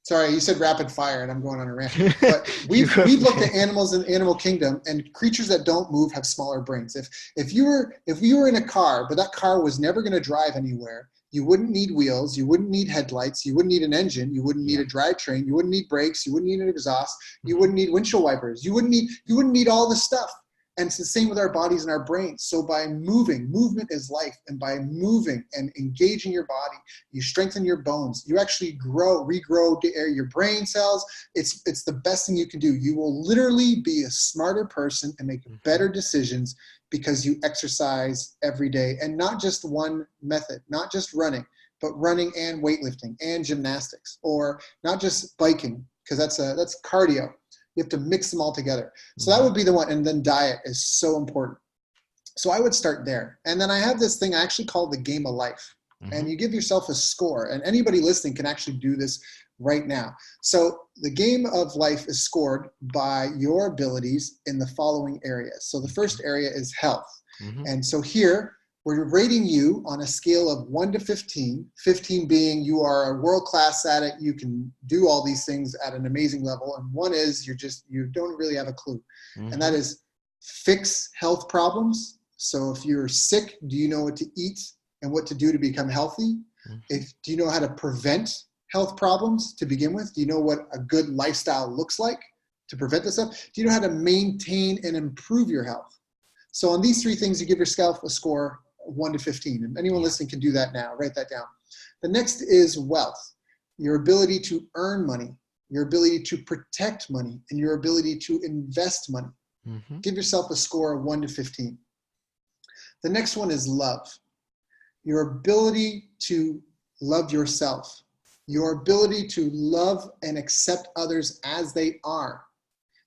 Speaker 2: Sorry, you said rapid fire and I'm going on a rant. But
Speaker 1: You
Speaker 2: we've
Speaker 1: have-
Speaker 2: looked at animals in the animal kingdom, and creatures that don't move have smaller brains. If you were in a car, but that car was never going to drive anywhere, you wouldn't need wheels, you wouldn't need headlights, you wouldn't need an engine, you wouldn't need
Speaker 1: Yeah.
Speaker 2: a drivetrain, you wouldn't need brakes, you wouldn't need an exhaust, you
Speaker 1: Mhm.
Speaker 2: wouldn't need windshield wipers, you wouldn't need all this stuff. And it's the same with our bodies and our brains. So by movement is life, and by moving and engaging your body, you strengthen your bones. You actually regrow your brain cells. It's the best thing you can do. You will literally be a smarter person and make better decisions because you exercise every day, and not just one method, not just running, but running and weightlifting and gymnastics, or not just biking, because that's cardio. You have to mix them all together. So that would be the one. And then diet is so important. So I would start there. And then I have this thing I actually call the game of life. And you give yourself a score. And anybody listening can actually do this right now. So the game of life is scored by your abilities in the following areas. So the first area is health. And so here, we're rating you on a scale of 1 to 15, 15 being you are a world-class at it, you can do all these things at an amazing level, and 1 is you don't really have a clue. And that is fix health problems. So if you're sick, do you know what to eat and what to do to become healthy? Do you know how to prevent health problems to begin with? Do you know what a good lifestyle looks like to prevent this stuff? Do you know how to maintain and improve your health? So on these 3 things, you give yourself a score 1 to 15. And anyone listening can do that now. Write that down. The next is wealth. Your ability to earn money, your ability to protect money, and your ability to invest money. Give yourself a score of 1 to 15. The next one is love. Your ability to love yourself. Your ability to love and accept others as they are.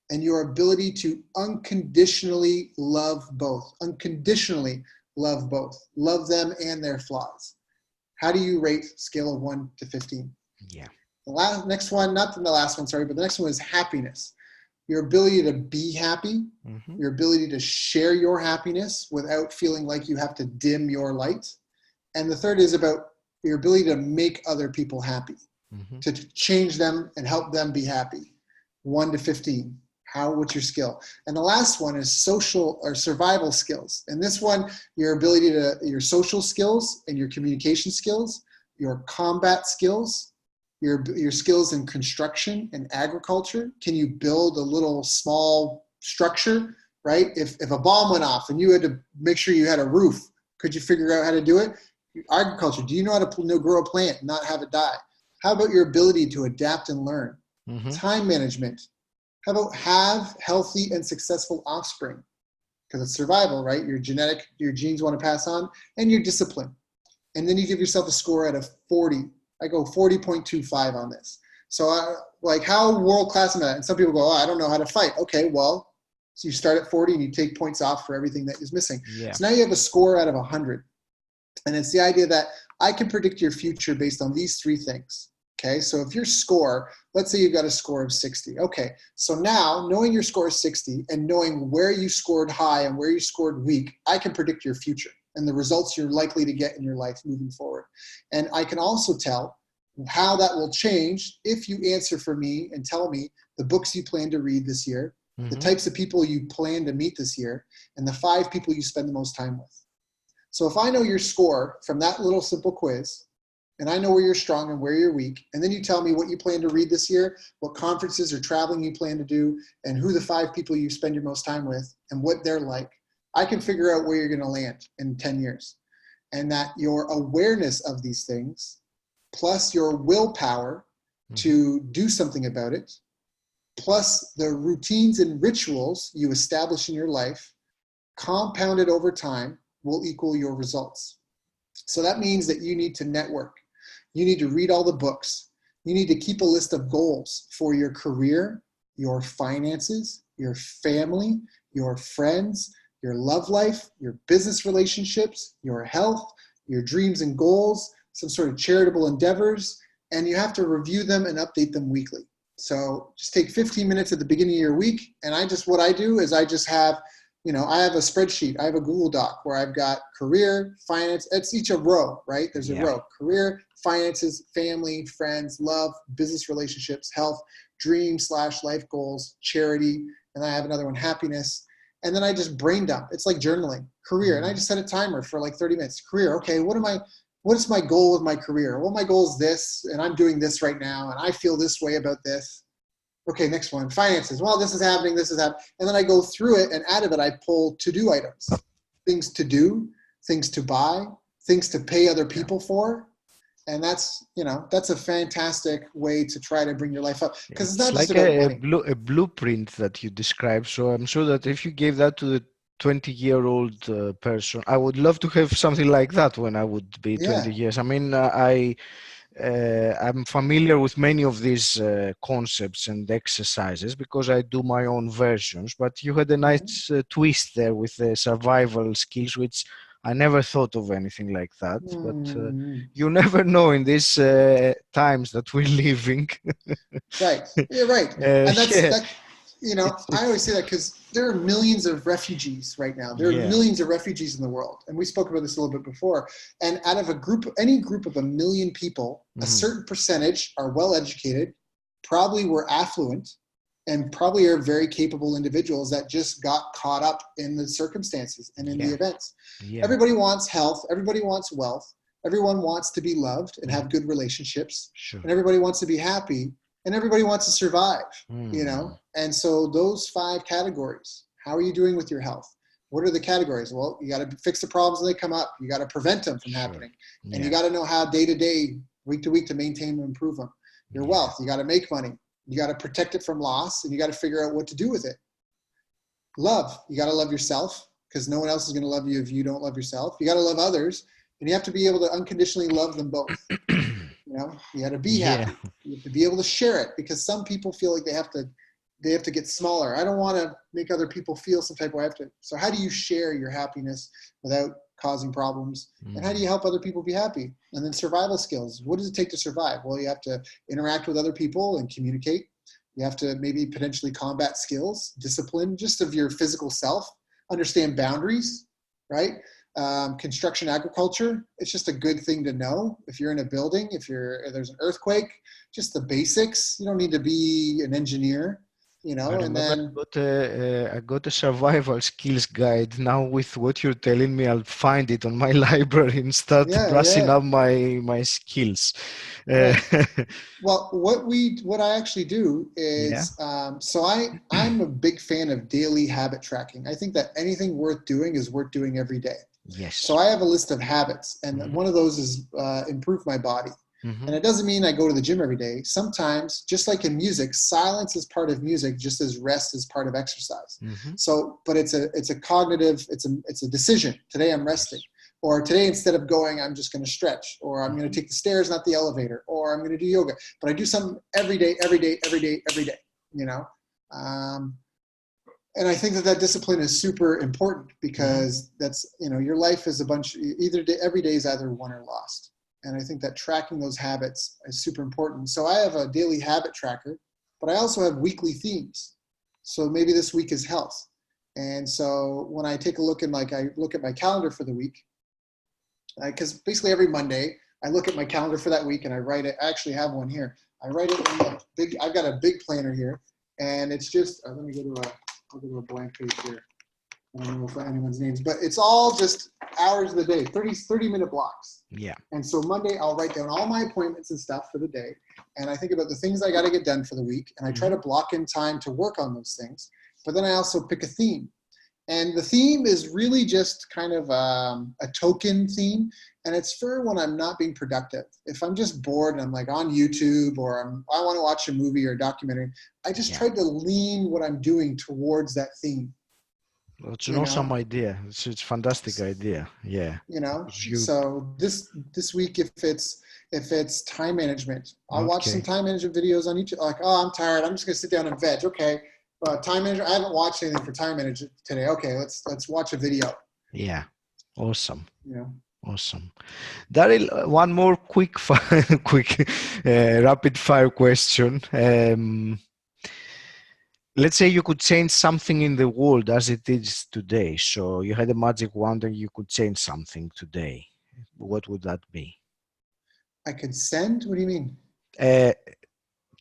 Speaker 2: And your ability to unconditionally love both. Unconditionally love both. Love them and their flaws. How do you rate scale of 1 to 15?
Speaker 1: Yeah.
Speaker 2: The next one, not the last one, sorry, but the next one is happiness. Your ability to be happy, your ability to share your happiness without feeling like you have to dim your light. And the third is about your ability to make other people happy, to change them and help them be happy. 1 to 15. What's your skill? And the last one is social or survival skills. And this one, your social skills and your communication skills, your combat skills, your skills in construction and agriculture. Can you build a little small structure, right? If a bomb went off and you had to make sure you had a roof, could you figure out how to do it? Agriculture, do you know how to grow a plant and not have it die? How about your ability to adapt and learn? Time management. How about have healthy and successful offspring? Because it's survival, right? Your genes want to pass on, and your discipline. And then you give yourself a score out of 40. I go 40.25 on this. So how world-class am I? And some people go, I don't know how to fight. Okay, well, so you start at 40 and you take points off for everything that is missing.
Speaker 1: Yeah.
Speaker 2: So now you have a score out of 100. And it's the idea that I can predict your future based on these 3 things. Okay, so if your score, let's say you've got a score of 60. Okay, so now knowing your score is 60 and knowing where you scored high and where you scored weak, I can predict your future and the results you're likely to get in your life moving forward. And I can also tell how that will change if you answer for me and tell me the books you plan to read this year, the types of people you plan to meet this year, and the 5 people you spend the most time with. So if I know your score from that little simple quiz, and I know where you're strong and where you're weak, and then you tell me what you plan to read this year, what conferences or traveling you plan to do, and who the 5 people you spend your most time with, and what they're like, I can figure out where you're going to land in 10 years. And that your awareness of these things, plus your willpower to do something about it, plus the routines and rituals you establish in your life, compounded over time, will equal your results. So that means that you need to network. You need to read all the books. You need to keep a list of goals for your career, your finances, your family, your friends, your love life, your business relationships, your health, your dreams and goals, some sort of charitable endeavors, and you have to review them and update them weekly. So just take 15 minutes at the beginning of your week, and what I do is I just have I have a spreadsheet. I have a Google Doc where I've got career, finance. It's each a row, right? There's a row: career, finances, family, friends, love, business relationships, health, dreams / life goals, charity. And then I have another one: happiness. And then I just brain dump. It's like journaling. Career. And I just set a timer for like 30 minutes. Career. Okay, what's my goal with my career? Well, my goal is this, and I'm doing this right now, and I feel this way about this. Okay, next one, finances. Well, this is happening, this is happening. And then I go through it, and out of it, I pull to-do items. Things to do, things to buy, things to pay other people for. And that's a fantastic way to try to bring your life up. Because it's not just
Speaker 1: like
Speaker 2: about money.
Speaker 1: a blueprint that you describe. So I'm sure that if you gave that to the 20-year-old person, I would love to have something like that when I would be 20
Speaker 2: Yeah.
Speaker 1: years. I mean, I'm familiar with many of these concepts and exercises because I do my own versions, but you had a nice twist there with the survival skills, which I never thought of anything like that. But you never know in these times that we're living.
Speaker 2: Right. Yeah, right. And
Speaker 1: Yeah,
Speaker 2: I always
Speaker 1: it's
Speaker 2: say that because there are millions of refugees right now. There are
Speaker 1: yeah.
Speaker 2: millions of refugees in the world. And we spoke about this a little bit before. And out of any group of 1 million people, a certain percentage are well educated, probably were affluent, and probably are very capable individuals that just got caught up in the circumstances and in the events.
Speaker 1: Yeah.
Speaker 2: Everybody wants health. Everybody wants wealth. Everyone wants to be loved and have good relationships.
Speaker 1: Sure.
Speaker 2: And everybody wants to be happy. And everybody wants to survive, And so those 5 categories, how are you doing with your health? What are the categories? Well, you got to fix the problems when they come up. You got to prevent them from happening. And you got to know how day to day, week to week to maintain and improve them. Your wealth, you got to make money. You got to protect it from loss, and you got to figure out what to do with it. Love, you got to love yourself because no one else is going to love you if you don't love yourself. You got to love others, and you have to be able to unconditionally love them both. You got to be happy. You have to be able to share it because some people feel like they have to get smaller. I don't want to make other people feel some type of way. So how do you share your happiness without causing problems? And how do you help other people be happy? And then survival skills. What does it take to survive? Well, you have to interact with other people and communicate. You have to maybe potentially combat skills, discipline, just of your physical self, understand boundaries, right? Construction, agriculture, it's just a good thing to know. If you're in a building, if there's an earthquake, just the basics. You don't need to be an engineer, and then
Speaker 1: I got a survival skills guide. Now with what you're telling me, I'll find it on my library and start brushing up my skills.
Speaker 2: Right. Well, what I actually do is, I'm a big fan of daily habit tracking. I think that anything worth doing is worth doing every day.
Speaker 1: Yes.
Speaker 2: So I have a list of habits, and one of those is improve my body. And it doesn't mean I go to the gym every day. Sometimes, just like in music, silence is part of music, just as rest is part of exercise. So, but it's a cognitive, it's a decision. Today I'm resting, or today instead of going, I'm just going to stretch, or I'm going to take the stairs, not the elevator, or I'm going to do yoga. But I do something every day. And I think that discipline is super important because that's, your life is a bunch, every day is either won or lost. And I think that tracking those habits is super important. So I have a daily habit tracker, but I also have weekly themes. So maybe this week is health. And so when I take a look I look at my calendar for the week, because basically every Monday I look at my calendar for that week and I write it. I actually have one here. I write it in I've got a big planner here, and it's just, let me go to a blank page here. I don't know if anyone's names, but it's all just hours of the day, 30-minute blocks.
Speaker 1: Yeah.
Speaker 2: And so Monday, I'll write down all my appointments and stuff for the day. And I think about the things I got to get done for the week. And I try to block in time to work on those things. But then I also pick a theme. And the theme is really just kind of a token theme. And it's for when I'm not being productive. If I'm just bored and I'm like on YouTube, or I want to watch a movie or a documentary, I just try to lean what I'm doing towards that theme.
Speaker 1: Well, it's an awesome idea. It's a fantastic idea. Yeah.
Speaker 2: So this week, if it's time management, I'll watch some time management videos on YouTube. Like, oh, I'm tired. I'm just gonna sit down and veg. Okay, time management. I haven't watched anything for time management today. Okay, let's watch a video.
Speaker 1: Yeah. Awesome. Awesome. Daryl, one more quick rapid fire question. let's say you could change something in the world as it is today. So you had a magic wand and you could change something today. What would that be?
Speaker 2: I could send? What do you mean?
Speaker 1: Uh,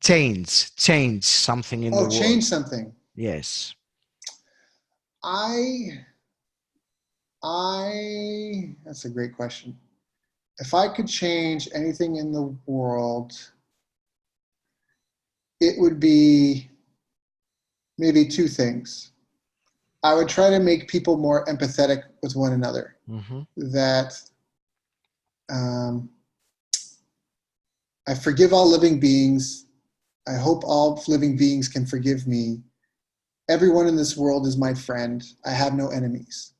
Speaker 1: change something in the
Speaker 2: Oh,
Speaker 1: world.
Speaker 2: change something.
Speaker 1: Yes.
Speaker 2: I that's a great question. If I could change anything in the world, it would be maybe two things. I would try to make people more empathetic with one another.
Speaker 1: Mm-hmm.
Speaker 2: That um, I forgive all living beings. I hope all living beings can forgive me. Everyone in this world is my friend. I have no enemies.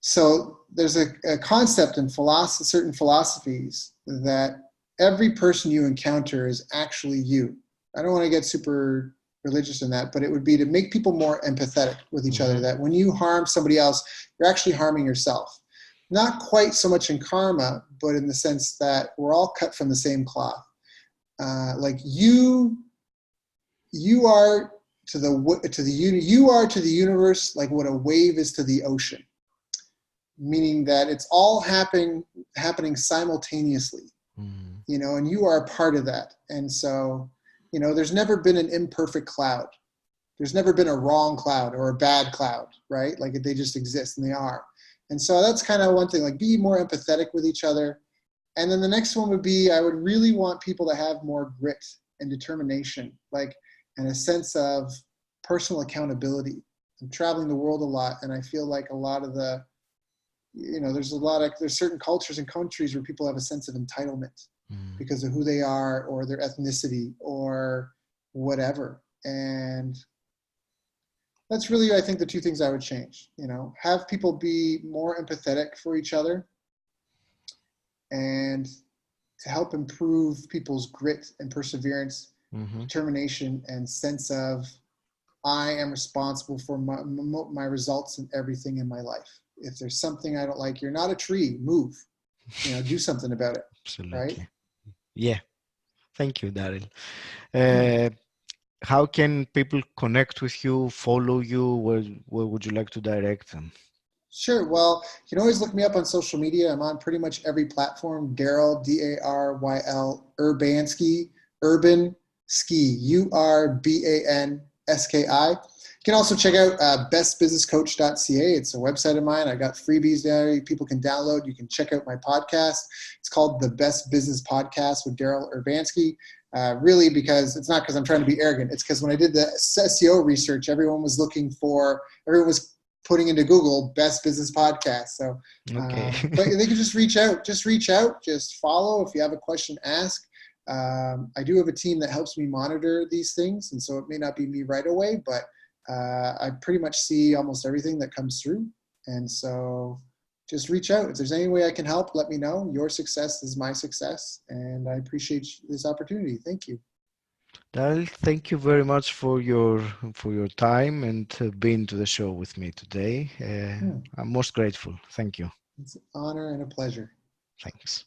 Speaker 2: So there's a concept in certain philosophies that every person you encounter is actually you. I don't want to get super religious in that, but it would be to make people more empathetic with each other,
Speaker 1: Mm-hmm.
Speaker 2: that when you harm somebody else, you're actually harming yourself. Not quite so much in karma, but in the sense that we're all cut from the same cloth. Like you are you are to the universe like what a wave is to the ocean, meaning that it's all happening simultaneously,
Speaker 1: Mm-hmm.
Speaker 2: and you are a part of that. And so, there's never been an imperfect cloud. There's never been a wrong cloud or a bad cloud, right? Like they just exist and they are. And so that's kind of one thing, like be more empathetic with each other. And then the next one would be, I would really want people to have more grit and determination, like, and a sense of personal accountability. I'm traveling the world a lot, and I feel like a lot of the, there's certain cultures and countries where people have a sense of entitlement because of who they are or their ethnicity or whatever. And that's really, I think, the two things I would change. Have people be more empathetic for each other, and to help improve people's grit and perseverance,
Speaker 1: Mm-hmm.
Speaker 2: determination, and sense of I am responsible for my results and everything in my life. If there's something I don't like, you're not a tree, move, do something about it, right?
Speaker 1: Absolutely. Yeah. Thank you, Daryl.
Speaker 2: Hmm.
Speaker 1: Uh, how can people connect with you, follow you? Where would you like to direct them?
Speaker 2: Sure. Well, you can always look me up on social media. I'm on pretty much every platform. Daryl, Daryl Urbanski, Urban Ski, Urbanski. You can also check out bestbusinesscoach.ca. It's a website of mine. I got freebies there people can download. You can check out my podcast. It's called The Best Business Podcast with Daryl Urbanski. Really, because it's not because I'm trying to be arrogant. It's because when I did the SEO research, everyone was putting into Google Best Business Podcast. So,
Speaker 1: Okay.
Speaker 2: but they can just reach out. Just follow. If you have a question, ask. I do have a team that helps me monitor these things, and so it may not be me right away, but I pretty much see almost everything that comes through. And so just reach out. If there's any way I can help, let me know. Your success is my success, and I appreciate this opportunity. Thank you.
Speaker 1: Daryl, thank you very much for your time and being to the show with me today.
Speaker 2: Yeah,
Speaker 1: I'm most grateful. Thank you.
Speaker 2: it's an honor and a pleasure.
Speaker 1: Thanks.